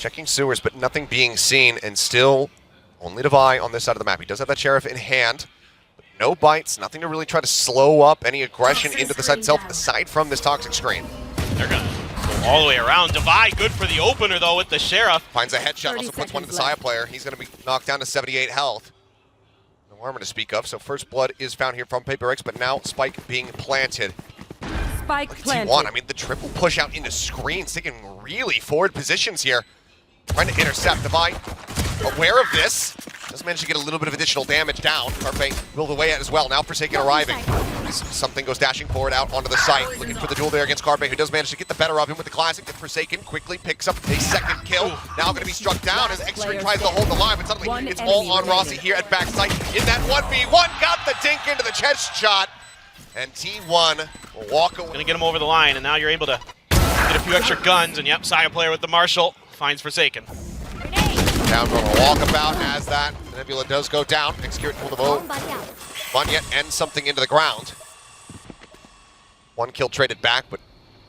Checking sewers, but nothing being seen, and still only Devi on this side of the map. He does have that Sheriff in hand, but no bites, nothing to really try to slow up any aggression into the side itself, aside from this toxic screen. They're gonna go all the way around. Devi, good for the opener though with the Sheriff. Finds a headshot, also puts one to the Saya player. He's gonna be knocked down to 78 health. No armor to speak of, so first blood is found here from PRX, but now Spike being planted. Spike planted. T1, I mean, the triple push out into screens, taking really forward positions here. Trying to intercept. Devi, aware of this, does manage to get a little bit of additional damage down. Carpe will away at as well. Now Forsaken arriving. Something goes dashing forward out onto the site, looking for the duel there against Carpe, who does manage to get the better of him with the classic. The Forsaken quickly picks up a second kill. Now going to be struck down as X-Ray tries to hold the line, but suddenly it's all on Rossi here at backside. In that 1v1, got the dink into the chest shot. And T1 will walk away. Gonna get him over the line, and now you're able to get a few extra guns, and yep, Saya player with the Marshall finds Forsaken. Down from a walkabout as that Nebula does go down. Execute for the vote. Monyet ends something into the ground. One kill traded back, but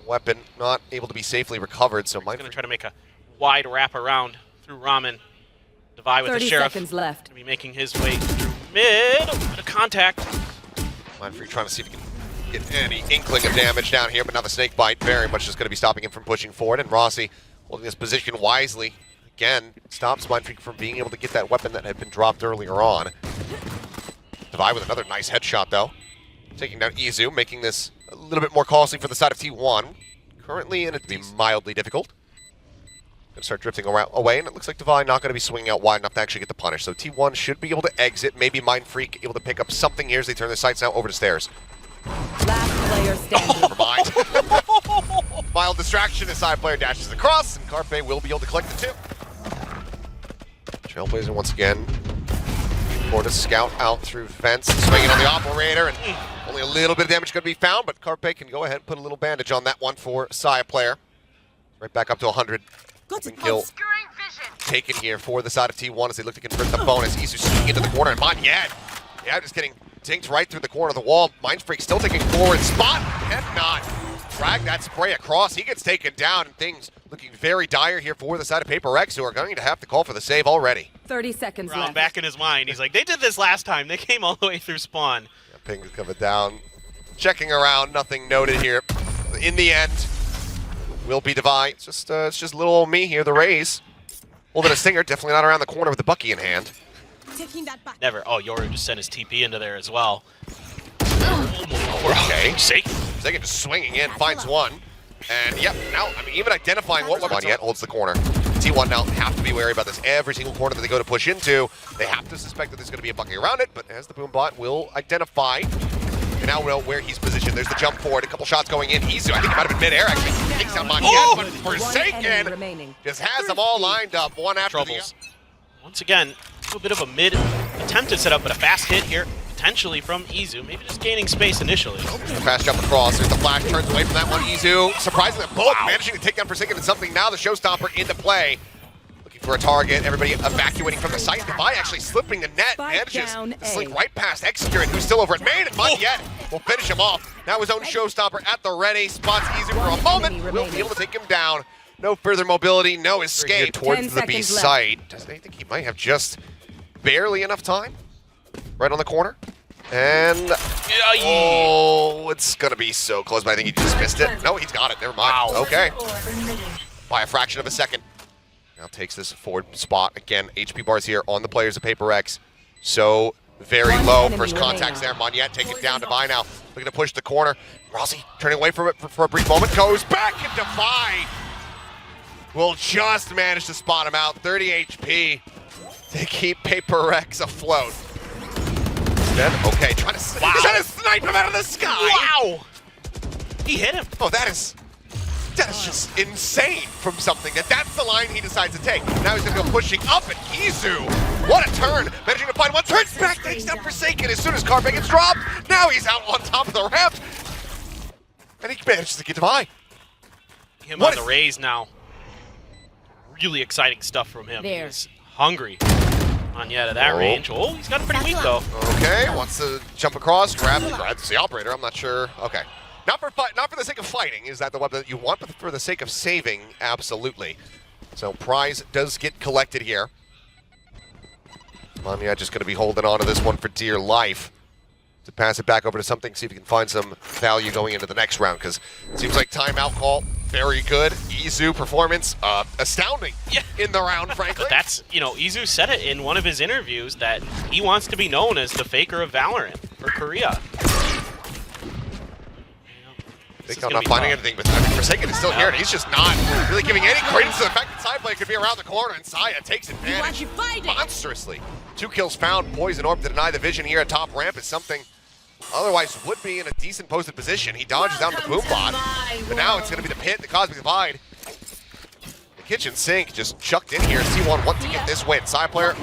weapon not able to be safely recovered, so Mindfreak Gonna try to make a wide wrap around through Ramen. Devi with the 30 Sheriff. seconds left. Gonna be making his way through mid. Bit of contact. Mindfreak trying to see if he can get any inkling of damage down here, but now the snake bite very much just going to be stopping him from pushing forward, and Rossi holding this position wisely. Again, stops Mindfreak from being able to get that weapon that had been dropped earlier on. Devi with another nice headshot, though. Taking down Izu, making this a little bit more costly for the side of T1. Currently, and it'd be mildly difficult. Going to start drifting away, and it looks like Devi not going to be swinging out wide enough to actually get the punish. So T1 should be able to exit. Maybe Mindfreak able to pick up something here as they turn their sights now over to stairs. Last player standing. Never mind. Mild distraction as side player dashes across, and Carpe will be able to collect the two. Trailblazer once again. For to scout out through fence, swinging on the operator, and only a little bit of damage going to be found, but Carpe can go ahead and put a little bandage on that one for Saya player. Right back up to 100. Kill taken here for the side of T1 as they look to convert the bonus. Isu swinging into the corner, and Monyet, yeah, just getting dinked right through the corner of the wall. Mindfreak still taking forward spot, and not. Drag that spray across. He gets taken down, and things looking very dire here for the side of PRX, who are going to have to call for the save already. 30 seconds Brown left. back in his mind. He's like, they did this last time. They came all the way through spawn. Yeah, Ping's coming down. Checking around, nothing noted here. In the end, will be Devi. It's just little old me here, the Rays. Holding a stinger, definitely not around the corner with the Bucky in hand. Never. Oh, Yoru just sent his TP into there as well. Okay. Forsaken just swinging in, finds one. And yep, now, I mean, even identifying what weapon yet holds the corner. T1 now have to be wary about this. Every single corner that they go to push into, they have to suspect that there's going to be a Bucky around it, but as the boom bot will identify, you now know where he's positioned. There's the jump forward, a couple shots going in. Izu, I think it might have been mid-air actually. Takes out Monyet, but Forsaken just has them all lined up, one after the other. Once again, a little bit of a mid attempted setup, but a fast hit here, potentially from Izu. Maybe just gaining space initially. Fast jump across. There's the flash, turns away from that one. Izu, surprisingly, both managing to take down Forsaken and something. Now the showstopper into play. Looking for a target. Everybody evacuating from the site. Devi actually slipping the net. Manages to slink right past Execurant, who's still over at main. And Monyet will finish him off. Now his own showstopper at the ready. Spots Izu for a moment. Will be able to take him down. No further mobility, no escape towards the B site. Does they think he might have just barely enough time? Right on the corner. And oh, it's gonna be so close, but I think he just missed it. No, he's got it. Never mind. Wow. Okay. By a fraction of a second. Now takes this forward spot. Again, HP bars here on the players of PRX. So very low. First contacts there. Monyet taken down. Devi now looking to push the corner. Rossi turning away from it for a brief moment. Goes back, and Devi will just manage to spot him out. 30 HP to keep PRX afloat. Okay, trying to snipe him out of the sky. Wow! He hit him. Oh, that is just insane from something. That's the line he decides to take. Now he's gonna go pushing up, and Izu, what a turn! Managing to find one, turns back, takes down Forsaken as soon as Carpe gets dropped. Now he's out on top of the ramp, and he manages to get Devi. Him on the raise now. Really exciting stuff from him. He's hungry. Monyet at that range. Oh, he's got it pretty weak though. Okay, wants to jump across, grabs the operator. I'm not sure. Okay, not for the sake of fighting. Is that the weapon that you want? But for the sake of saving, absolutely. So prize does get collected here. Manya just going to be holding on to this one for dear life to pass it back over to something, see if he can find some value going into the next round, because it seems like timeout call, very good. Izu performance, astounding in the round, frankly. But that's, you know, Izu said it in one of his interviews that he wants to be known as the faker of Valorant for Korea. Big on not finding anything, but I mean, Forsaken is still here, and he's just not really giving any credence to the fact that Sideplay could be around the corner, and Saya takes advantage monstrously. 2 kills found, Poison Orb to deny the vision here at top ramp is something otherwise would be in a decent posted position. He dodges down the boom bot, but now it's going to be the pit, the Cosmic Divide. The kitchen sink just chucked in here. C1 wants to get this win. Side player,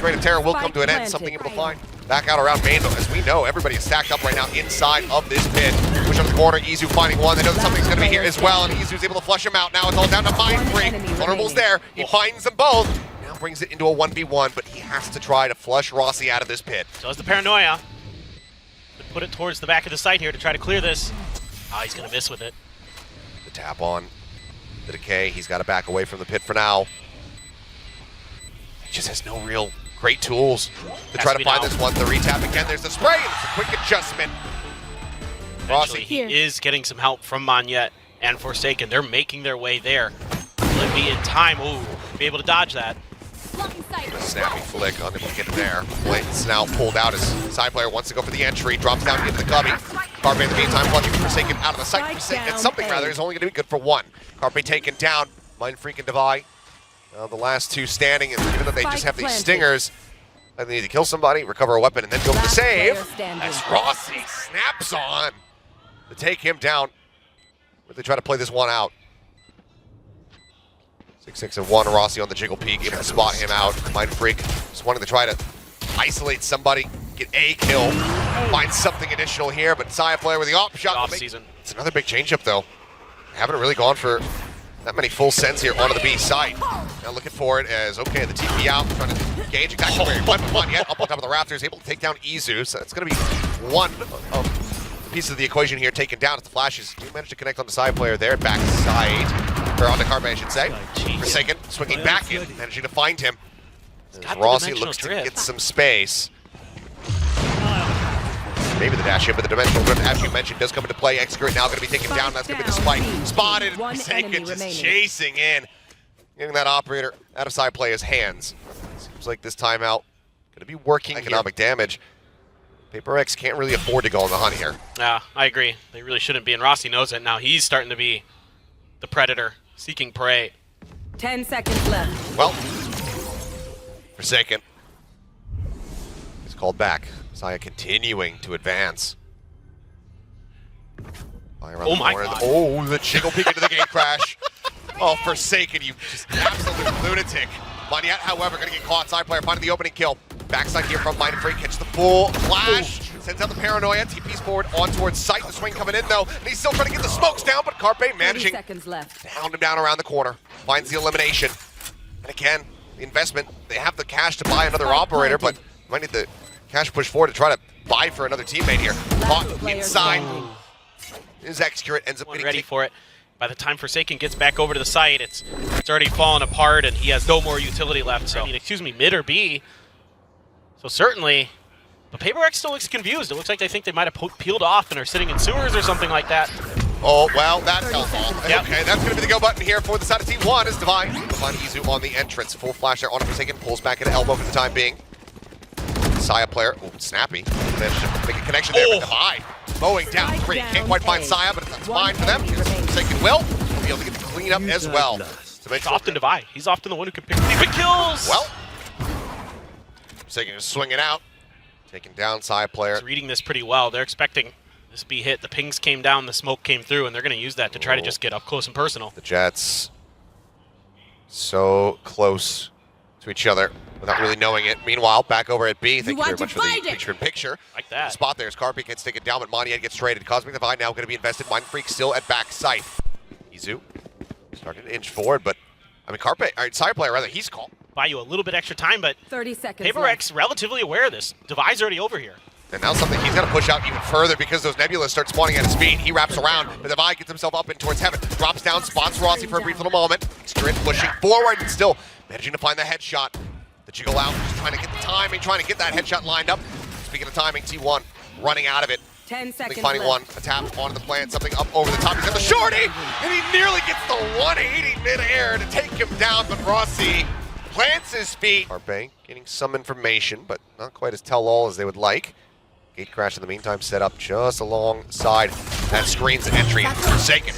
Reign of Terror will come to an end. Something able to find. Back out around main, though, as we know, everybody is stacked up right now inside of this pit. Push up the corner, Izu finding one. They know that something's going to be here as well, and Izu's able to flush him out. Now it's all down to Mindfreak. Vulnerable's there. He finds them both. Now brings it into a 1v1, but he has to try to flush Rossi out of this pit. So it's the Paranoia. Put it towards the back of the site here to try to clear this. Ah, he's going to miss with it. The tap on the Decay. He's got to back away from the pit for now. He just has no real great tools to try to find this one. The retap again. There's the spray. And it's a quick adjustment. Rossi, he is getting some help from Monyet and Forsaken. They're making their way there. Will it be in time? Ooh, be able to dodge that. A snappy flick, unable to get it there. Blatan's now pulled out as side player wants to go for the entry, drops down into the cubby. Carpe in the meantime, clutching Forsaken out of the sight. Forsaken, something rather, is only going to be good for 1. Carpe taken down, Mindfreak and Divide. The last 2 standing, and even though they just have these stingers, they need to kill somebody, recover a weapon, and then go for the save. As Rossi snaps on to take him down. But they try to play this one out. 6-6 and 1, Rossi on the jiggle peek, able to spot him out. Mindfreak just wanting to try to isolate somebody, get a kill, find something additional here, but Saya player with the op shot. It's another big changeup though. Haven't really gone for that many full sends here onto the B site. Now looking for it as, okay, the TP out, trying to gauge exactly where he went. Yet up on top of the rafters, able to take down Izu, so it's going to be one of the pieces of the equation here taken down as the flashes do manage to connect on the side player there, backside, or on the Carpe, I should say. Forsaken, swinging back in, managing to find him. As Rossi looks to get some space. Maybe the dash in, but the dimensional drift, as you mentioned, does come into play. Excurate now going to be taken down. That's going to be the spike. Spotted. Forsaken just chasing in. Getting that operator out of side player's hands. Seems like this timeout going to be working economic damage. PRX can't really afford to go on the hunt here. Yeah, I agree. They really shouldn't be, and Rossi knows it. Now he's starting to be the predator, seeking prey. 10 seconds left. Well, Forsaken is called back. Saya continuing to advance. Oh my God. Oh, the jiggle peek into the gate crash. Oh, Forsaken, you just absolute lunatic. Monyet, however, going to get caught. Side player finding the opening kill. Backside here from Mindfreak, hits the full flash. Sends out the Paranoia, TP's forward on towards sight. The swing coming in though, and he's still trying to get the smokes down, but Carpe managing to hound him down around the corner. Finds the elimination. And again, the investment, they have the cash to buy another operator, but might need the cash push forward to try to buy for another teammate here. Caught inside. His Excurate ends up getting ready for it. By the time Forsaken gets back over to the site, it's already fallen apart, and he has no more utility left. So, excuse me, mid or B. So certainly, but PRX still looks confused. It looks like they think they might have peeled off and are sitting in sewers or something like that. Oh, well, that's helpful. Yep. Okay, that's going to be the go button here for the side of T1 is Divine. Divine Izu on the entrance. Full flash there on Forsaken, pulls back into elbow for the time being. Saya player, oh, snappy. Managed to make a connection there with Divine. Mowing down 3. Can't quite find Saya, but that's fine for them. Forsaken will be able to get the cleanup as well. It's often Divine. He's often the one who can pick the big kills. Well, Forsaken is swinging out. Taking down side player. He's reading this pretty well. They're expecting this be hit. The pings came down, the smoke came through, and they're going to use that to try to just get up close and personal. The Jets so close to each other without really knowing it. Meanwhile, back over at B, thank you very much for the picture-in-picture. Like that. The spot there as Carpe gets taken down, but Monyet gets traded. Cosmic Divide now going to be invested. Mindfreak still at back sight. Izu starting to inch forward, but I mean, Carpe, or side player rather, he's called. Buy you a little bit extra time, but 30 seconds PRX relatively aware of this. Divide's already over here. And now something he's got to push out even further because those nebulas start spawning at his feet. He wraps around, but Divide gets himself up and towards heaven. Drops down, spots Rossi for a brief little moment. Straight pushing forward and still managing to find the headshot. The jiggle out, just trying to get the timing, trying to get that headshot lined up. Speaking of timing, T1 running out of it. 10 seconds Finding one, a tap onto the plant, something up over the top. He's got the shorty, and he nearly gets the 180 mid-air to take him down, but Rossi plants his feet. Carpe getting some information, but not quite as tell-all as they would like. Gate crash in the meantime set up just alongside that screen's entry. Forsaken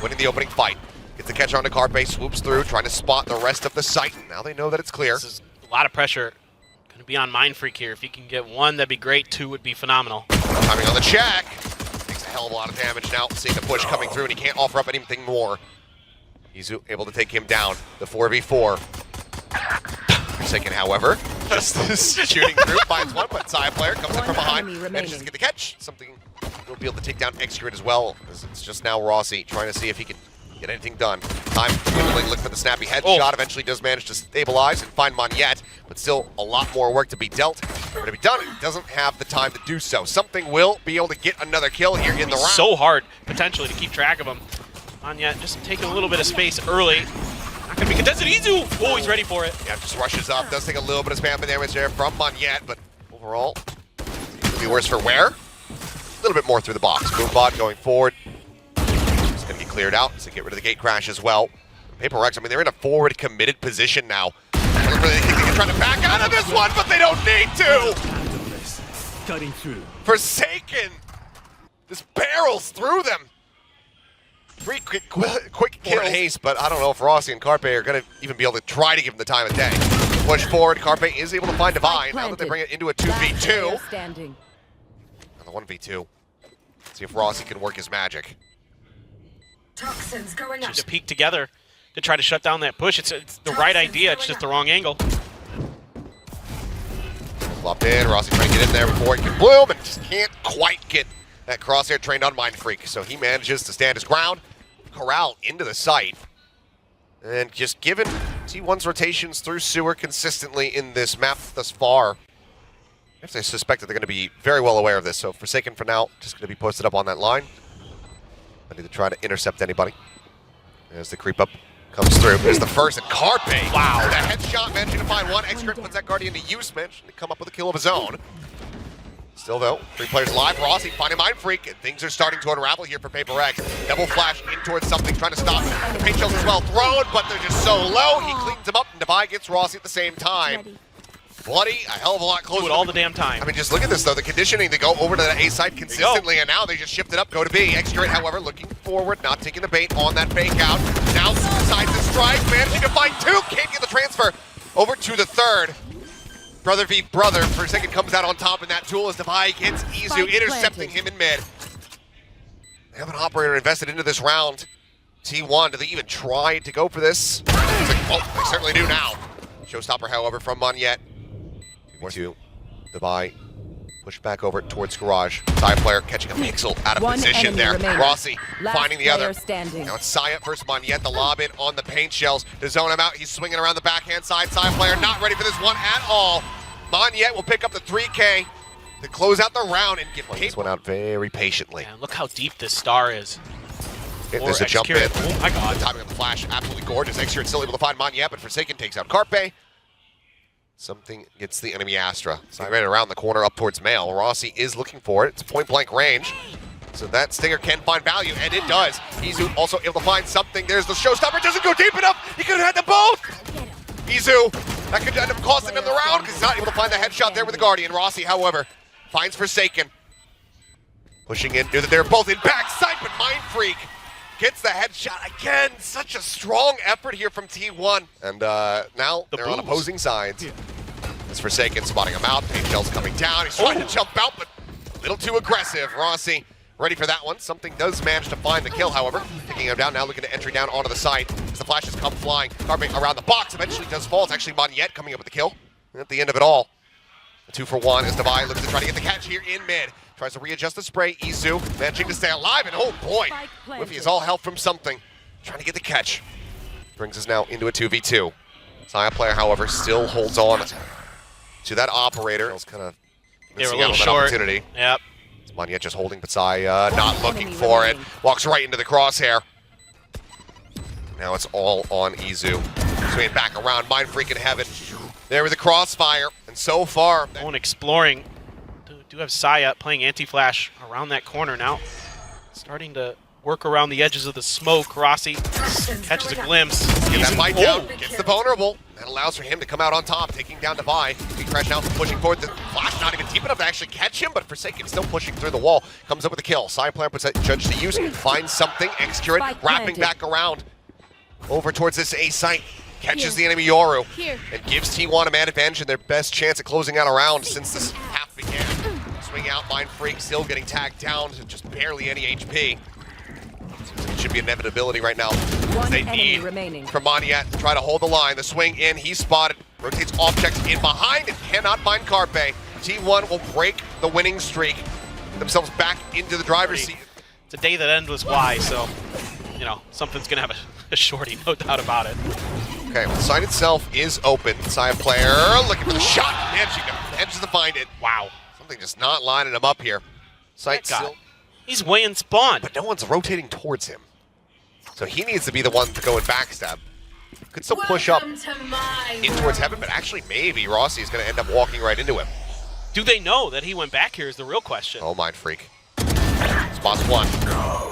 winning the opening fight. Gets the catch onto Carpe, swoops through, trying to spot the rest of the site. Now they know that it's clear. This is a lot of pressure. Going to be on Mindfreak here. If he can get one, that'd be great. Two would be phenomenal. Timing on the check. Takes a hell of a lot of damage now. Seeing the push coming through, and he can't offer up anything more. He's able to take him down. The 4v4. Forsaken, however, just shooting through, finds one, but side player comes in from behind, manages to get the catch. Something will be able to take down Execute as well. It's just now Rossi trying to see if he can get anything done. Time dwindling, look for the snappy headshot. Eventually does manage to stabilize and find Monyet, but still a lot more work to be dealt. But to be done, he doesn't have the time to do so. Something will be able to get another kill here in the round. So hard, potentially, to keep track of him. Monyet just taking a little bit of space early. Not gonna be contested. Izu! Oh, he's ready for it. Yeah, just rushes up. Does take a little bit of spam damage there from Monyet, but overall, could be worse for wear. A little bit more through the box. Boombot going forward. It's gonna get cleared out, so get rid of the gate crash as well. PRX, I mean, they're in a forward committed position now. I don't really think they can try to back out of this one, but they don't need to. Cutting through. Forsaken. This barrels through them. Three quick kill haste, but I don't know if Rossi and Carpe are going to even be able to try to give him the time of day. Push forward, Carpe is able to find Divine. Now that they bring it into a 2v2. Standing. Another 1v2. See if Rossi can work his magic. Toxins going up. To peek together to try to shut down that push. It's the right idea, it's just the wrong angle. Flopped in, Rossi trying to get in there before it can bloom, and just can't quite get that crosshair trained on Mindfreak. So he manages to stand his ground, corral into the site, and just given T1's rotations through sewer consistently in this map thus far, I suspect that they're going to be very well aware of this. So Forsaken for now, just going to be posted up on that line. Ready to try to intercept anybody. As the creep up comes through. There's the first, and Carpe. Wow. The headshot managing to find one. Execute puts that Guardian to use, managing to come up with a kill of his own. Still though, 3 players alive. Rossi finding Mindfreak, and things are starting to unravel here for PRX. Double flash in towards something, trying to stop the paint shells as well thrown, but they're just so low. He cleans them up, and Divide gets Rossi at the same time. Bloody, a hell of a lot closer. Do it all the damn time. I mean, just look at this though. The conditioning to go over to the A side consistently, and now they just shift it up, go to B. Execute, however, looking forward, not taking the bait on that fake out. Now decides to strike, managing to find 2. Can't get the transfer over to the third. Brother v brother. Forsaken comes out on top, and that tool as Divide hits Izu, intercepting him in mid. They have an operator invested into this round. T1, do they even try to go for this? Oh, they certainly do now. Showstopper, however, from Monyet. 2 Divide pushed back over towards Garage. Side player catching a pixel out of One position enemy there. remaining. Rossi Last finding the other. player standing. Now it's Sayat versus Monyet. The lob in on the paint shells to zone him out. He's swinging around the backhand side. Side player not ready for this one at all. Monyet will pick up the 3K to close out the round and get this one out very patiently. Man, look how deep this star is. There's a jump in. Oh my god. The timing of the flash, absolutely gorgeous. Execute still able to find Monyet, but Forsaken takes out Carpe. Something gets the enemy Astra. So right around the corner up towards Mail. Rossi is looking for it. It's point blank range. So that Stinger can find value, and it does. Izu also able to find something. There's the showstopper. Doesn't go deep enough. He could have had them both. Izu, that could end up costing him the round because he's not able to find the headshot there with the Guardian. Rossi, however, finds Forsaken. Pushing in, knew that they were both in backside, but Mindfreak gets the headshot again. Such a strong effort here from T1. And now they're on opposing sides. Yeah. It's Forsaken spotting him out. Paint shell's coming down. He's trying to jump out, but a little too aggressive. Rossi ready for that one. Something does manage to find the kill, however. Picking him down now, looking to entry down onto the site as the flashes come flying. Carpe around the box, eventually does fall. It's actually Monyet coming up with the kill. And at the end of it all, a 2 for 1 as Divide looks to try to get the catch here in mid. Tries to readjust the spray. Izu managing to stay alive, and oh boy, Whiffy is all help from something. Trying to get the catch. Brings us now into a 2v2. Saya player, however, still holds on to that operator. It's kind of They were a Missing out little on that short. opportunity. Yep. Monyet just holding Petsai, not looking for it. Walks right into the crosshair. Now it's all on Izu. Swinging back around, Mind Freak in heaven. There with the crossfire, and so far... Going exploring. Do have Saya playing anti-flash around that corner now. Starting to work around the edges of the smoke. Rossi catches a glimpse. Gets that Izu- fight oh! down, gets the vulnerable. That allows for him to come out on top, taking down Devi. Big Crash now pushing forward. The flash not even deep enough to actually catch him, but Forsaken still pushing through the wall. Comes up with a kill. Side player puts that judge to use. Finds something. Execute, wrapping back around. Over towards this A site. Catches the enemy Yoru. And gives T1 a man advantage and their best chance at closing out a round since this half began. Swing out, Mind Freak still getting tagged down to just barely any HP. Seems like it should be inevitability right now. They need from Monyet to try to hold the line. The swing in, he's spotted. Rotates off, checks in behind and cannot find Carpe. T1 will break the winning streak. Get themselves back into the driver's seat. It's a day that ends with Y, so, you know, something's going to have a shorty, no doubt about it. Okay, well, the site itself is open. Side player looking for the shot. Man, she manages to find it. Wow. Something just not lining him up here. Site still... He's way in spawn. But no one's rotating towards him. So he needs to be the one to go and backstab. Could still push up in towards heaven, but actually maybe Rossi is going to end up walking right into him. Do they know that he went back here is the real question. Oh, Mind Freak. Spots one.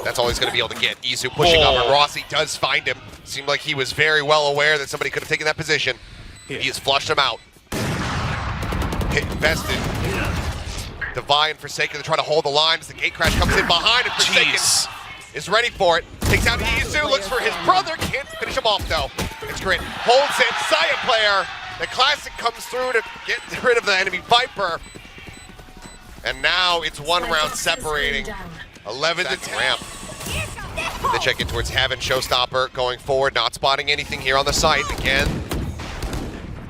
That's all he's going to be able to get. Izu pushing up, and Rossi does find him. Seemed like he was very well aware that somebody could have taken that position. He has flushed him out. Hit invested. Devi and Forsaken to try to hold the line as the gate crash comes in behind, and Forsaken is ready for it. Takes out Izu, looks for his brother, can't finish him off though. It's Grit, holds it, Saya player. The classic comes through to get rid of the enemy Viper. And now it's one round separating. 11 to 10. Ramp. They check it towards heaven, Showstopper going forward, not spotting anything here on the site. Again,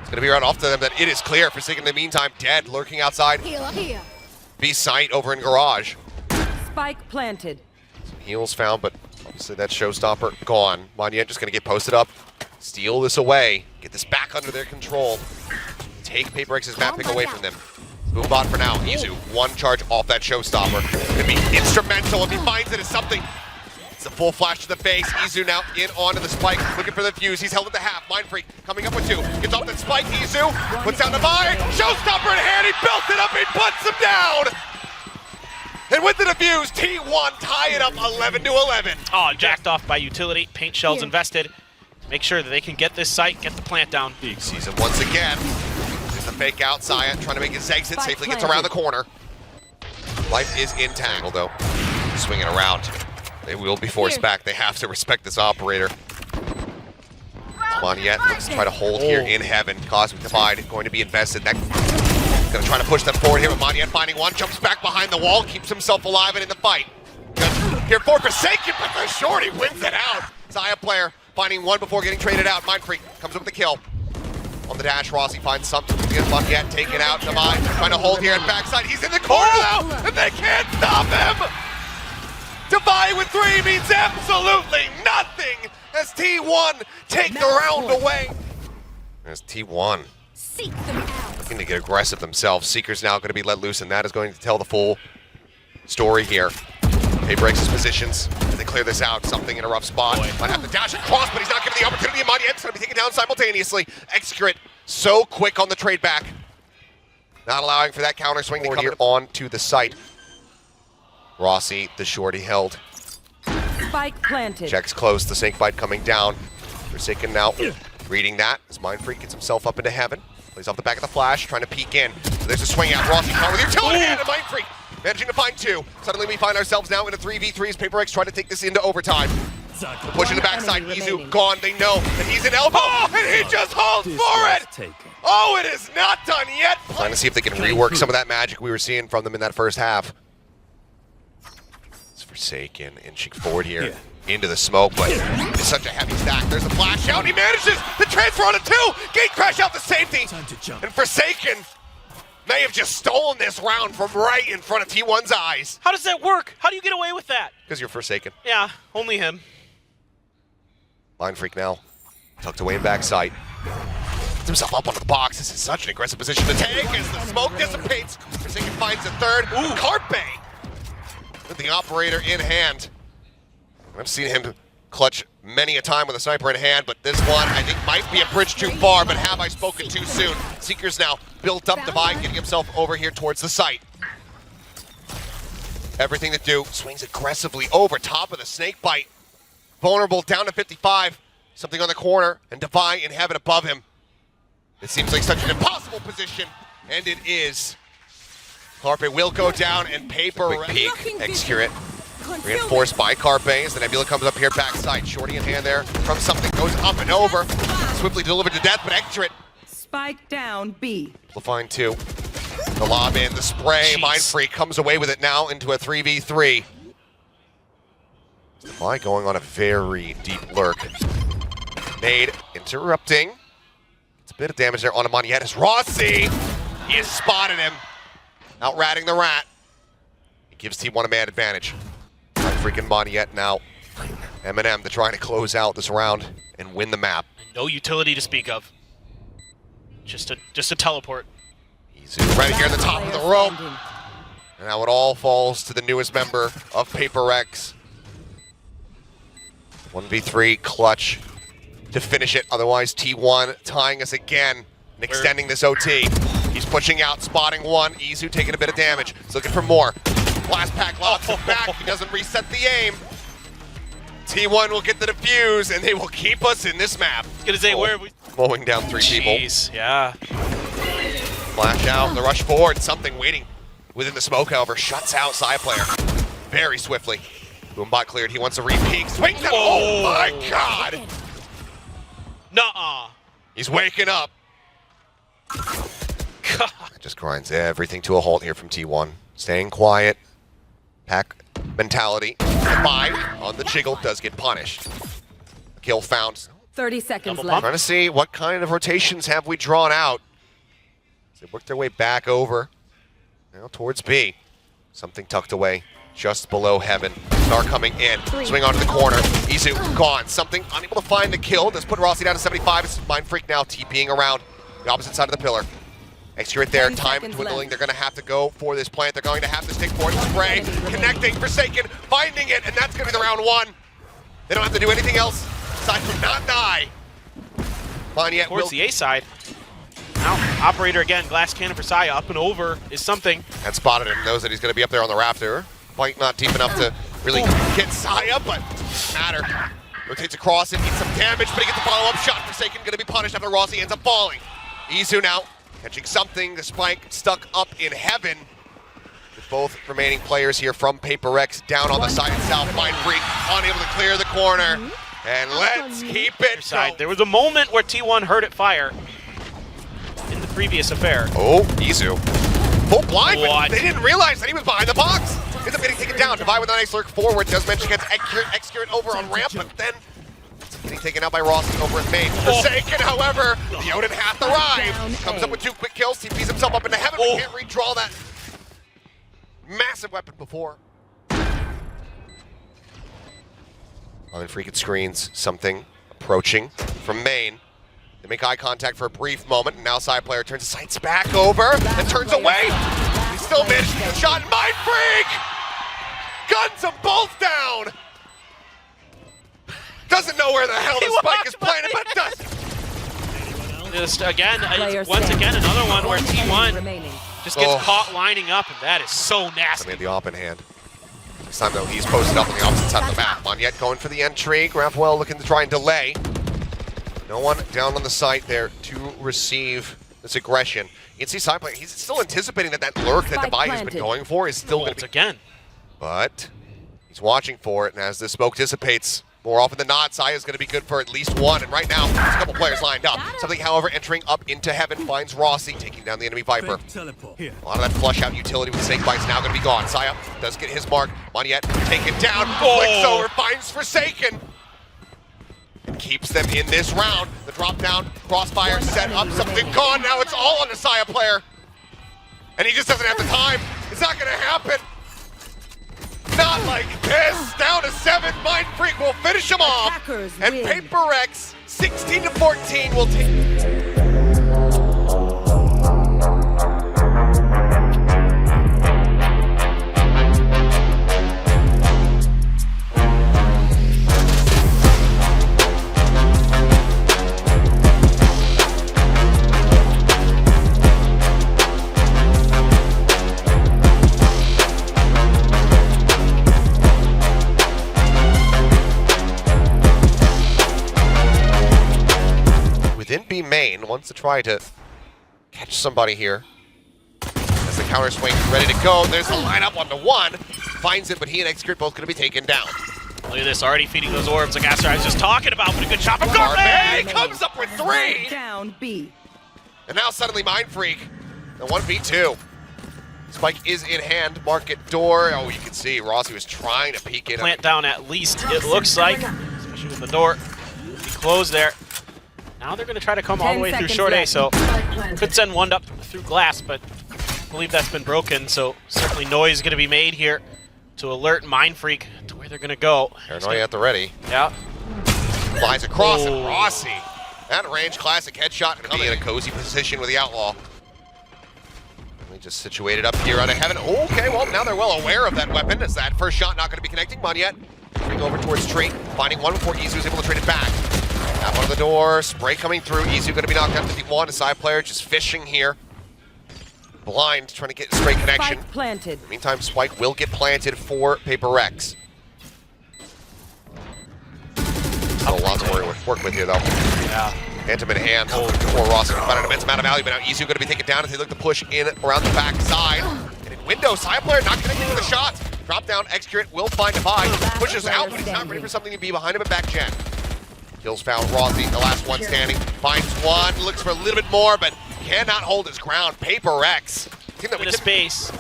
it's gonna be right off to them that it is clear. Forsaken in the meantime, dead, lurking outside. B site over in garage. Spike planted. Some heals found, but obviously that Showstopper gone. Monyet just gonna get posted up, steal this away, get this back under their control, take PRX's map pick away from them. Boombot for now. Izu, one charge off that Showstopper. Could be instrumental if he finds it as something. It's a full flash to the face. Izu now in onto the spike, looking for the fuse. He's held at the half. Mind Freak coming up with two. Gets off that spike. Izu puts down the buy. Showstopper in hand. He built it up. He puts him down. And with the defuse, T1 tie it up 11 to 11. Oh, jacked off by utility. Paint shells invested. Make sure that they can get this site, get the plant down. Sees him once again. There's the fake out. Saya trying to make his exit. Safely gets around the corner. Life is intact, although swinging around. They will be forced back. They have to respect this operator. Monyet looks to try to hold here in heaven. Cosmic Divide going to be invested. That going to try to push them forward here with Monyet finding one. Jumps back behind the wall. Keeps himself alive and in the fight. Here for Forsaken, but the shorty wins it out. Saya player finding one before getting traded out. Mind Freak comes up with the kill. On the dash, Rossi finds something. Monyet taken out. Divide trying to hold here at backside. He's in the corner though, and they can't stop him. Devi with three means absolutely nothing as T1 take the round away. There's T1 looking to get aggressive themselves. Seeker's now going to be let loose, and that is going to tell the full story here. PRX's positions as they clear this out. Something in a rough spot. Might have to dash across, but he's not given the opportunity. And Monyet's going to be taken down simultaneously. Execute so quick on the trade back. Not allowing for that counter swing to come here onto the site. Rossi, the shorty held. Spike planted. Checks close, the snake bite coming down. Forsaken now reading that as Mind Freak gets himself up into heaven. Plays off the back of the flash, trying to peek in. So there's a swing out. Rossi caught with utility hand and Mind Freak managing to find two. Suddenly we find ourselves now in a 3v3 as PRX trying to take this into overtime. Pushing the backside, Izu gone. They know that he's an elbow, and he just holds for it! Oh, it is not done yet! Trying to see if they can rework some of that magic we were seeing from them in that first half. Forsaken, inching forward here into the smoke, but it's such a heavy stack. There's a flash out. He manages to transfer on a two. Gate crash out to safety. And Forsaken may have just stolen this round from right in front of T1's eyes. How does that work? How do you get away with that? Because you're Forsaken. Yeah, only him. Mind Freak now tucked away in backside. Gets himself up onto the box. This is such an aggressive position to take as the smoke dissipates. Forsaken finds a third. Ooh, Carpe with the operator in hand. I've seen him clutch many a time with a sniper in hand, but this one I think might be a bridge too far, but have I spoken too soon? Seeker's now built up Divine, getting himself over here towards the site. Everything to do, swings aggressively over top of the snake bite. Vulnerable down to 55. Something on the corner, and Divine in heaven above him. It seems like such an impossible position, and it is. Carpe will go down, and Paper Quick peek, execute. Reinforced by Carpe as the Nebula comes up here backside. Shorty in hand there from something, goes up and over. Swiftly delivered to death, but execute. Spike down B. Define 2. The lob in, the spray. Jeez. Mind Freak comes away with it now into a 3v3. Defy going on a very deep lurk. Nade interrupting. It's a bit of damage there on Amaniet as Rossi. He has spotted him. Out-ratting the rat. It gives T1 a man advantage. Freaking Moniet now. Eminem, they're trying to close out this round and win the map. No utility to speak of. Just a teleport. Easy. Right here at the top of the rope. And now it all falls to the newest member of PRX. 1v3 clutch to finish it. Otherwise, T1 tying us again and extending this OT. He's pushing out, spotting one. Izu taking a bit of damage. He's looking for more. Blast pack locks him back. He doesn't reset the aim. T1 will get the defuse, and they will keep us in this map. I was gonna say, where are we? Mowing down 3 people. Jeez, yeah. Flash out, the rush forward. Something waiting within the smoke, however, shuts out side player very swiftly. Boombot cleared. He wants a re-peek. Swings it. Oh my God! Nuh-uh. He's waking up. God. Just grinds everything to a halt here from T1. Staying quiet. Pack mentality. The buy on the jiggle does get punished. Kill found. 30 seconds Double left. Trying to see what kind of rotations have we drawn out. They work their way back over. Now towards B. Something tucked away just below heaven. Star coming in. Swing onto the corner. Izu gone. Something unable to find the kill. Does put Rossi down to 75. It's Mind Freak now TPing around the opposite side of the pillar. Execute there. 10 Time seconds dwindling. left. They're going to have to go for this plant. They're going to have to stick forward. Spray. Connecting. Forsaken. Finding it. And that's going to be the round 1. They don't have to do anything else aside from not die. Moniet Towards the A side. Now, operator again, glass cannon for Saya, up and over is something. And spotted him, knows that he's going to be up there on the rafter. Quite not deep enough to really get Saya, but doesn't matter. Rotates across it, needs some damage, but he gets a follow-up shot. Forsaken going to be punished after Rossi ends up falling. Izu now catching something. The spike stuck up in heaven. With both remaining players here from PRX down on the side itself. Mind Freak unable to clear the corner. And let's keep it going. There was a moment where T1 heard it fire in the previous affair. Oh, Izu. Full blind, What? but they didn't realize that he was behind the box. Ends up getting taken down. Divide with a nice lurk forward. Does mention gets execute over on ramp, but then getting taken out by Rossi over at main. Forsaken, however, the Odin hath arrived. Comes up with 2 quick kills. TPs himself up into heaven. We can't redraw that massive weapon before. On freaking screens, something approaching from main. They make eye contact for a brief moment, and now side player turns his sights back over and turns away. He still managed to get the shot. Mind Freak! Guns them both down! Doesn't know where the hell the spike is planted, but does. Just again, Player once standing. again, another one where T1 remaining. just gets caught lining up, and that is so I nasty. mean, the op in hand. This time, though, he's posted up on the opposite side of the map. Moniet going for the entry. Grafwell looking to try and delay. No one down on the site there to receive this aggression. You can see side player, he's still anticipating that that lurk that Spike Divide has been planted. going for is still going Once to be. again. But he's watching for it, and as the smoke dissipates, more often than not, Saya's going to be good for at least one. And right now, there's a couple players lined up. Something, however, entering up into heaven finds Rossi, taking down the enemy Viper. A lot of that flush out utility with Snake Bite's now going to be gone. Saya does get his mark. Moniet taken down. Flicks over, finds Forsaken. And keeps them in this round. The drop down, crossfire, set up, something gone. Now it's all on the Saya player. And he just doesn't have the time. It's not going to happen. Not like this. Down to 7. Mind Freak will finish him off. Attackers And win. PRX 16-14 will take. in B main, wants to try to catch somebody here. As the counter swing ready to go, there's the lineup 1-to-1. Finds it, but he and Execute both going to be taken down. Look at this, already feeding those orbs like Aster I was just talking about, but a good shot from Carpe Carpe! comes up with 3! Spike down B. And now suddenly Mind Freak, the 1v2. Spike is in hand, market door. Oh, you can see Rossi was trying to peek in. Plant down at least, it looks like, especially with the door. He closed there. Now they're going to try to come all the way through short A, so could send one up through glass, but I believe that's been broken, so certainly noise is going to be made here to alert Mind Freak to where they're going to go. Paranoia at the ready. Yeah. Flies across and Rossi. That range classic headshot and be in a cozy position with the Outlaw. They just situated up here out of heaven. Okay, well, now they're well aware of that weapon. As that first shot not going to be connecting Munyet. Moving over towards Tree, finding one before Izu is able to trade it back. Tap on the door, spray coming through. Izu going to be knocked out to D1. A side player just fishing here. Blind, trying to get a straight connection. Spike planted. In the meantime, Spike will get planted for PRX. Still a lot to work with here, though. Yeah. Phantom in hand. Before Ross can find an immense amount of value, but now Izu going to be taken down as they look to push in around the back side. And in window, side player not connecting to the shots. Drop down, Execute will find Divide. Pushes out, but he's not ready for something to be behind him and back gen. Kills found Rossi, the last one standing. Finds one, looks for a little bit more, but cannot hold his ground. PRX. In a space.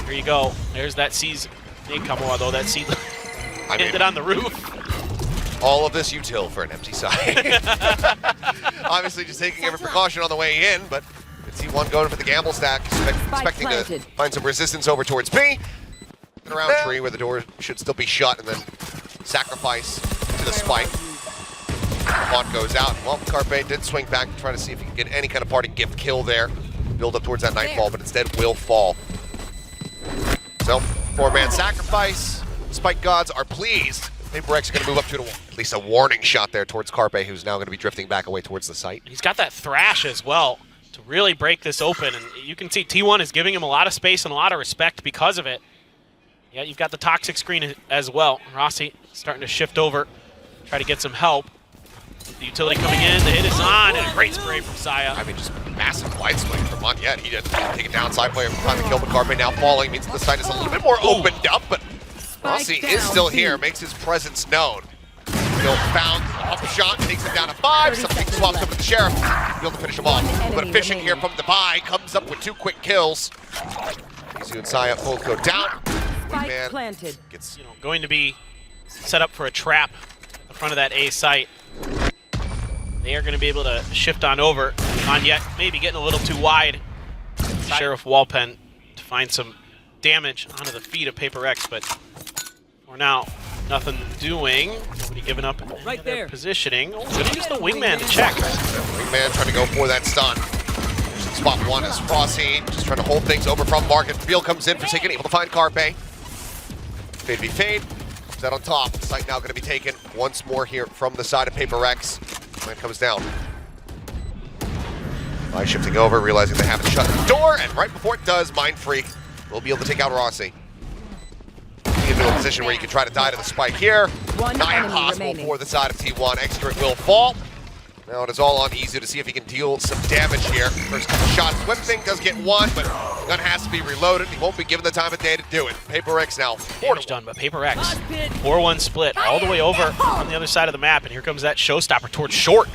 Here you go. There's that C's income, although that C ended on the roof. All of this util for an empty side. Obviously just taking every precaution on the way in, but it's T1 going for the gamble stack, expecting to find some resistance over towards B. And around Tree where the door should still be shut, and then sacrifice to the Spike. Vaughn goes out. Well, Carpe did swing back to try to see if he can get any kind of parting gift kill there. Build up towards that Nightfall, but instead will fall. So, 4-man sacrifice. Spike gods are pleased. PRX are going to move up to at least a warning shot there towards Carpe, who's now going to be drifting back away towards the site. He's got that thrash as well to really break this open, and you can see T1 is giving him a lot of space and a lot of respect because of it. Yeah, you've got the toxic screen as well. Rossi starting to shift over, try to get some help. The utility coming in, the hit is on, and a great spray from Saya. I mean, just massive wide swing from Munyet. He didn't take it down, side player from the kill, but Carpe now falling means the site is a little bit more opened up, but Rossi is still here, makes his presence known. Bill found off shot, takes him down to 5. Something swaps up with the Sheriff. Be able to finish him off. But fishing here from the buy comes up with 2 quick kills. Izu and Saya both go down. Spike planted. Gets, going to be set up for a trap at the front of that A site. They are going to be able to shift on over. Munyet maybe getting a little too wide. Sheriff Wallpen to find some damage onto the feet of PRX, but for now, nothing doing. Nobody giving up right there. Positioning. Oh, gonna use the wingman to check. Wingman trying to go for that stun. Spot 1 is Rossi, just trying to hold things over from Market. Field comes in, Forsaken, able to find Carpe. Fade v Fade. Is that on top? Site now going to be taken once more here from the side of PRX. When it comes down. By shifting over, realizing they haven't shut the door, and right before it does, Mind Freak will be able to take out Rossi. Into a position where you can try to die to the Spike here. Not impossible for the side of T1. Extra will fall. Now it is all on Izu to see if he can deal some damage here. First couple shots. Whip thing does get one, but the gun has to be reloaded. He won't be given the time of day to do it. PRX now. Damage done, but PRX 4-1 split all the way over on the other side of the map, and here comes that showstopper towards short.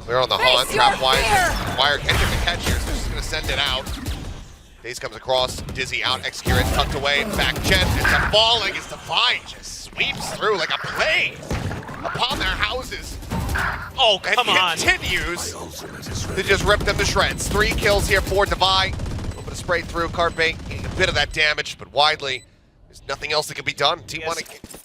Clear on the hunt. Trap wire can't get the catch here, so just going to send it out. Daze comes across. Dizzy out. Execute tucked away. Back gen. It's a falling. It's Divine. Just sweeps through like a plague upon their houses. Oh, come on. Continues to just rip them to shreds. 3 kills here for Divide. A little bit of spray through. Carpe getting a bit of that damage, but widely, there's nothing else that can be done. T1. Yes.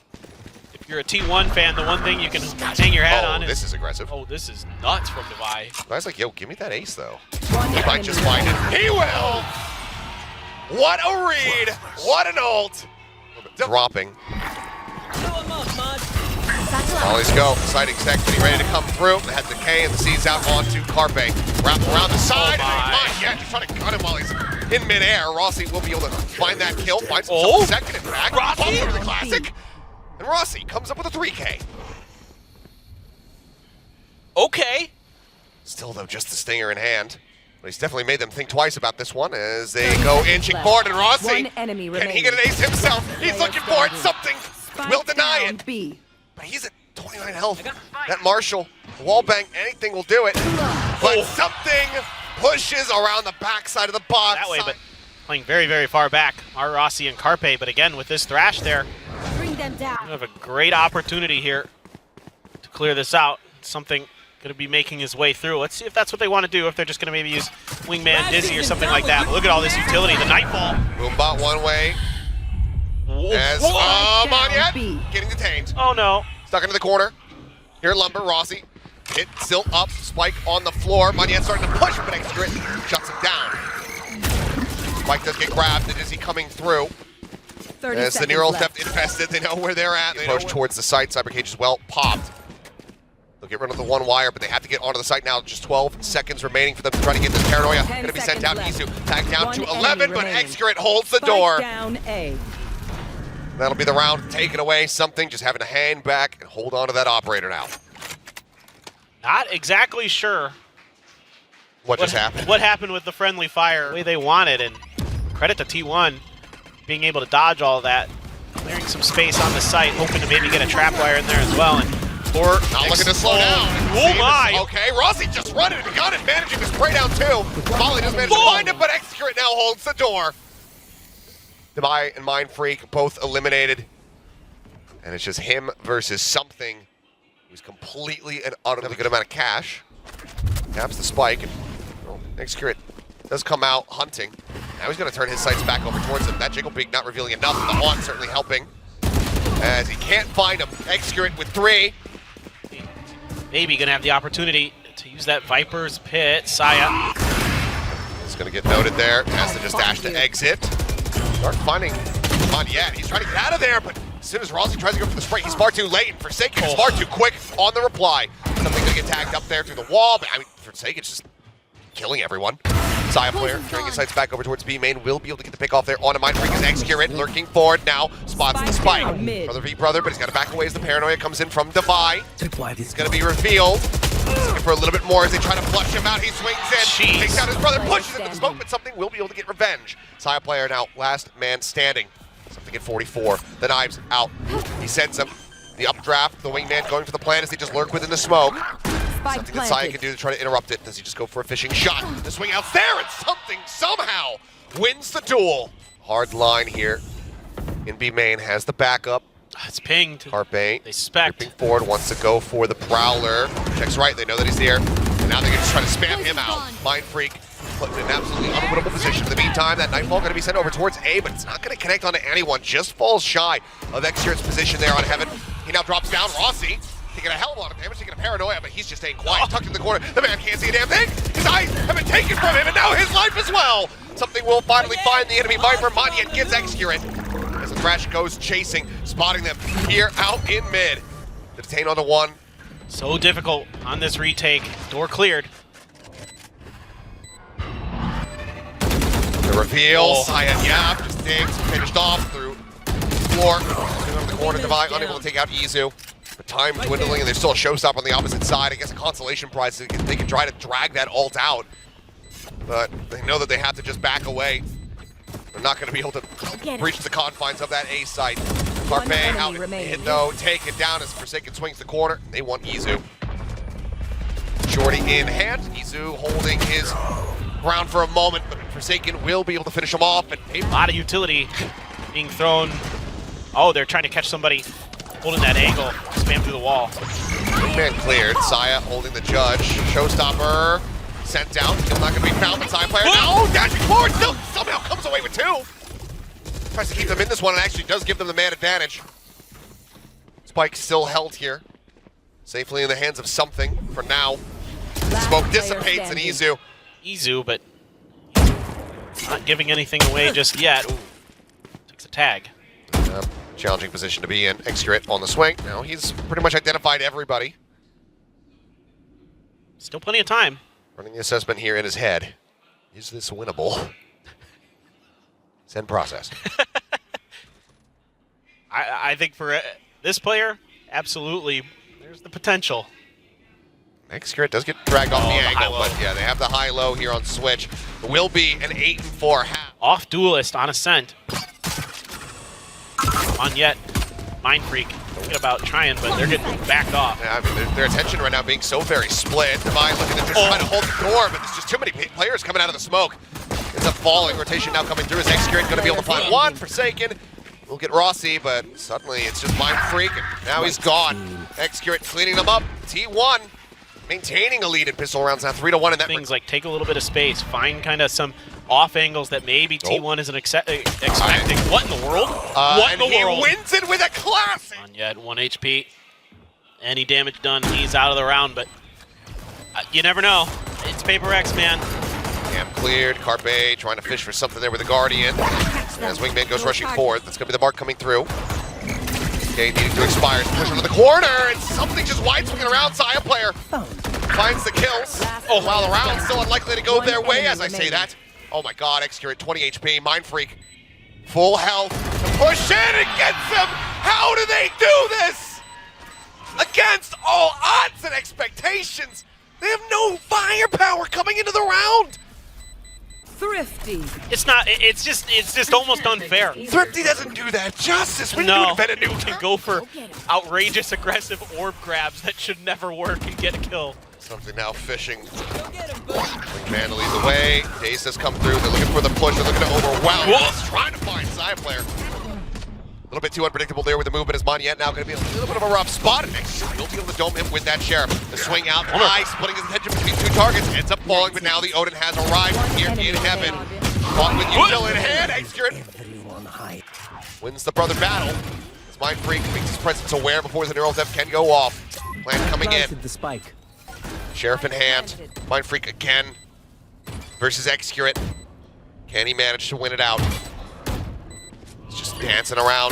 If you're a T1 fan, the one thing you can hang your hat on is... this is aggressive. Oh, this is nuts from Divide. I was like, yo, give me that ace, though. He might just find it. He will! What a read! What an ult! Dropping. Molly's go. Sighting sec getting ready to come through. They had the K and the C's out onto Carpe. Wrap around the side. Yeah, just trying to cut him while he's in midair. Rossi will be able to find that kill. Finds himself second and back. Rossi over the classic. And Rossi comes up with a 3K. Okay. Still, though, just the stinger in hand. But he's definitely made them think twice about this one as they go inching forward. And Rossi, One enemy can he remaining. get an ace himself? He's looking for it. Something will deny down it. B. But he's at 29 health. That Marshall, wall bang, anything will do it. But something pushes around the backside of the box. That way, but playing very, very far back are Rossi and Carpe. But again, with this Thrash there, Bring them down. you have a great opportunity here to clear this out. Something going to be making his way through. Let's see if that's what they want to do, if they're just going to maybe use Wingman Dizzy or something like that. Look at all this utility. The Nightfall. Boombot one way. As Monyet getting detained. Oh, no. Stuck into the corner. Here, Lumber, Rossi. Hit still up. Spike on the floor. Monyet starting to push, but Extra shuts him down. Spike does get grabbed. The Dizzy coming through. 30 As the seconds neural left. theft infested, they know where they're at. They approach towards the site. Cybercage as well. Popped. They'll get rid of the one wire, but they have to get onto the site now. Just 12 seconds remaining for them to try to get this paranoia. Going to be sent down. seconds Isu tagged down One to enemy 11, but remaining. Excurrent holds the Spike door. down A. That'll be the round. Taken away. Something just having to hang back and hold on to that operator now. Not exactly sure What just happened? what happened with the friendly fire the way they wanted, and credit to T1 being able to dodge all that, clearing some space on the site, hoping to maybe get a trap wire in there as well. And or Not looking to slow down. Oh my! Okay, Rossi just running and got it, managing to spray down two. Molly does manage to find him, but Excurrent now holds the door. Divide and Mind Freak both eliminated. And it's just him versus something who's completely and utterly good amount of cash. Taps the spike. And, well, Excurrent does come out hunting. Now he's going to turn his sights back over towards him. That Jiggle Beak not revealing enough. The Haunt certainly helping. As he can't find him. Excurrent with 3. Maybe going to have the opportunity to use that Viper's Pit. Saya. It's going to get noted there. Has to just dash to exit. Start finding Monyet. He's trying to get out of there, but as soon as Rossi tries to go for the spray, he's far too late. And Forsaken is far too quick on the reply. Something going to get tagged up there through the wall, but I mean, Forsaken's just killing everyone. Saya player turning his sights back over towards B main, will be able to get the pick off there on a Mind Freak as Excurrent lurking forward now, spots the spike. Brother v Brother, but he's got to back away as the paranoia comes in from Devi. He's going to be revealed. He's looking for a little bit more as they try to flush him out. He swings in, takes out his brother, pushes into the smoke, but something will be able to get revenge. Saya player now, last man standing. Something at 44. The knives out. He sends him. The updraft, the wingman going for the plan as they just lurk within the smoke. Something that Saya can do to try to interrupt it. Does he just go for a fishing shot? The swing out there, and something somehow wins the duel. Hard line here. In B main has the backup. It's pinged. Carpe. They spec. Ripping forward, wants to go for the Prowler. Checks right, they know that he's there. And now they can just try to spam him out. Mind Freak put in an absolutely unwinnable position. In the meantime, that Nightfall going to be sent over towards A, but it's not going to connect onto anyone. Just falls shy of Excurrent's position there on Heaven. He now drops down. Rossi taking a hell of a lot of damage, taking a paranoia, but he's just staying quiet, tucked in the corner. The man can't see a damn thing. His eyes have been taken from him, and now his life as well. Something will finally find the enemy. Viper Monyet gets Excurrent as the Thrash goes chasing, spotting them here out in mid. The detain onto one. So difficult on this retake. Door cleared. The reveal, Cyan Yap just digs, finished off through floor. On the corner, Devi unable to take out Izu. The time dwindling, and there's still a showstopper on the opposite side. I guess a consolation prize, so they can try to drag that ult out. But they know that they have to just back away. They're not going to be able to breach the confines of that A site. Carpe out hit though, taken down as Forsaken swings the corner. They want Izu. Shorty in hand. Izu holding his ground for a moment, but Forsaken will be able to finish him off. And A lot of utility being thrown. Oh, they're trying to catch somebody holding that angle. Spam through the wall. Man cleared. Saya holding the judge. Showstopper sent down. Still not going to be found, but Saya player now dashing forward. Still somehow comes away with 2. Tries to keep them in this one and actually does give them the man advantage. Spike still held here. Safely in the hands of something for now. Smoke dissipates and Izu. Izu, but not giving anything away just yet. Ooh. Takes a tag. Challenging position to be in. Excurrent on the swing. Now he's pretty much identified everybody. Still plenty of time. Running the assessment here in his head. Is this winnable? Send process. I think for this player, absolutely, there's the potential. Xcure does get dragged off the the angle, high-low. but yeah, they have the high-low here on Switch. It will be an 8-4 half. Off duelist on Ascent. On yet. Mind Freak. Thinking about trying, but they're getting backed off. Yeah, I mean, their attention right now being so very split. Divine looking to just try to hold the door, but there's just too many players coming out of the smoke. Ends up falling. Rotation now coming through. Is Xcure going to be able to find one? Forsaken. We'll get Rossi, but suddenly it's just Mind Freak, and now he's gone. Xcure cleaning them up. T1 maintaining a lead in pistol rounds now, 3-1 in that. Things like take a little bit of space, find kind of some off angles that maybe T1 isn't expecting. What in the world? What in the world? He wins it with a classic. On yet, 1 HP. Any damage done, he's out of the round, but you never know. It's Paper X, man. Cam cleared. Carpe trying to fish for something there with the Guardian. As Wingman goes rushing forward, that's going to be the mark coming through. Okay, needing to expire. Push into the corner, and something just wide swinging around. Saya player finds the kills. Oh, wow, the round's still unlikely to go their way as I say that. Oh my god, Xcure at 20 HP. Mind Freak, full health. Push in and gets him. How do they do this? Against all odds and expectations, they have no firepower coming into the round. Thrifty. It's not. It's just almost unfair. Thrifty doesn't do that justice. We No, do it you can go for outrageous, aggressive orb grabs that should never work and get a kill. Something now fishing. Man leads the way. Dace has come through. They're looking for the push. They're looking to overwhelm. Just trying to find side player. A little bit too unpredictable there with the movement. Is Monyet now going to be a little bit of a rough spot? And Xcure will be able to dome him with that Sheriff. The swing out, nice, putting his attention between two targets. Ends up falling, but now the Odin has arrived here in heaven. Caught with util in hand. Xcure wins the brother battle. As Mind Freak makes his presence aware before the neural depth can go off. Plan coming in. The spike. Sheriff in hand. Mind Freak again versus Xcure. Can he manage to win it out? He's just dancing around.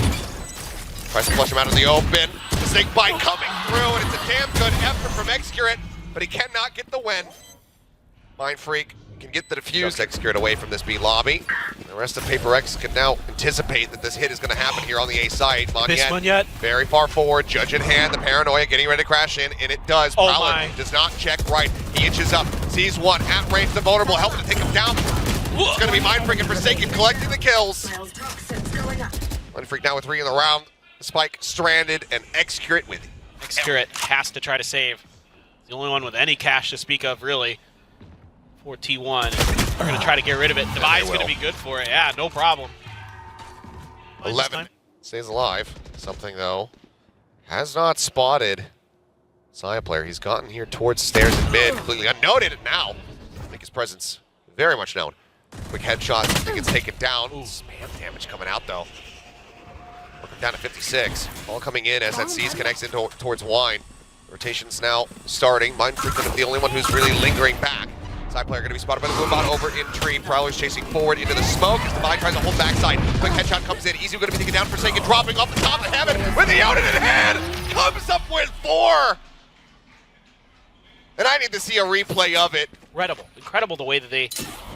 Tries to flush him out of the open. The snake bite coming through, and it's a damn good effort from Xcure, but he cannot get the win. Mind Freak can get the defuse. Xcure away from this B lobby. The rest of Paper X can now anticipate that this hit is going to happen here on the A site. Monyet very far forward, judge in hand, the paranoia getting ready to crash in, and it does. Oh Prowler my. does not check right. He inches up, sees one, at range, the vulnerable, helping to take him down. It's going to be Mind Freak and Forsaken collecting the kills. Toxins going up. Mind Freak now with 3 in the round. Spike stranded, and Xcure with Xcure has to try to save. The only one with any cash to speak of, really, for T1. We're going to try to get rid of it. Devi's going to be good for it. Yeah, no problem. 11 stays alive. Something, though, has not spotted Saya player. He's gotten here towards stairs and mid, completely unnoted, and now make his presence very much known. Quick headshot, I think it's taken down. Spam damage coming out, though. Working down to 56. Ball coming in as that C's connects in towards Wine. Rotation's now starting. Mind Freak going to be the only one who's really lingering back. Side player going to be spotted by the blue bot over in tree. Prowler's chasing forward into the smoke. As Divine tries to hold backside. Quick headshot comes in. Easy going to be taken down. Forsaken dropping off the top of heaven with the Odin in hand. Comes up with 4. And I need to see a replay of it. Incredible the way that they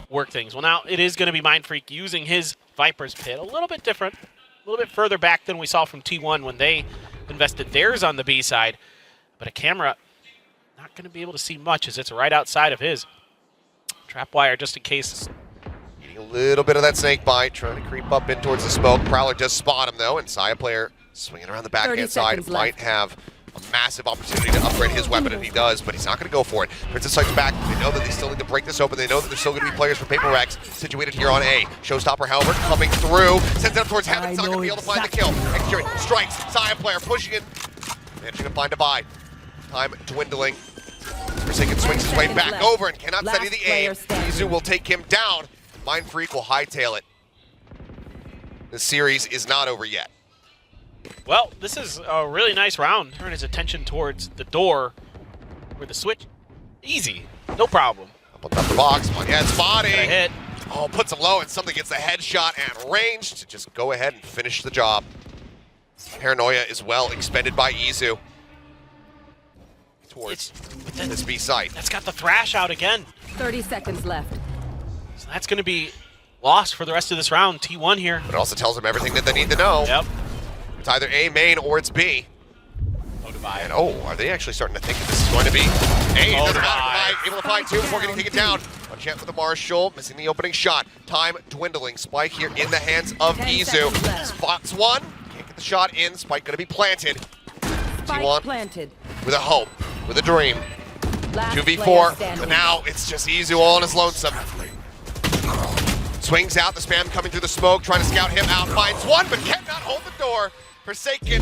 work things. Well, now it is going to be Mind Freak using his Viper's Pit. A little bit different. A little bit further back than we saw from T1 when they invested theirs on the B side. But a camera not going to be able to see much as it's right outside of his. Trapwire just in case. Getting a little bit of that snake bite, trying to creep up in towards the smoke. Prowler does spot him, though, and Saya player swinging around the backhand side. Might have a massive opportunity to upgrade his weapon, and he does, but he's not going to go for it. Princess Sight's back. They know that they still need to break this open. They know that there's still going to be players for Paper X situated here on A. Showstopper, however, coming through. Sends it up towards heaven. It's not going to be able to find the kill. Xcure strikes. Saya player pushing it. Managing to find Divide. Time dwindling. Forsaken swings his way back over and cannot study the aim. Izu will take him down. Mind Freak will hightail it. The series is not over yet. Well, this is a really nice round. Turn his attention towards the door where the switch. Easy. No problem. Up on top of the box. Monyet spotting. Got a hit. Oh, puts him low and something gets the headshot at range to just go ahead and finish the job. Paranoia is well expended by Izu. Towards this B site. That's got the thrash out again. 30 seconds left. So that's going to be lost for the rest of this round. T1 here. But it also tells them everything that they need to know. Yep. It's either A main or it's B. And are they actually starting to think that this is going to be? Hey, Oh, doesn't matter. nice. Able to find two before getting taken down. One chance with the Marshall, missing the opening shot. Time dwindling. Spike here in the hands of 10 Izu. seconds left. Spots one. Can't get the shot in. Spike going to be planted. Spike T1 planted. with a hope, with a dream. Last 2v4, player standing. but now it's just Izu all on his lonesome. Swings out, the spam coming through the smoke, trying to scout him out, finds one, but cannot hold the door. Forsaken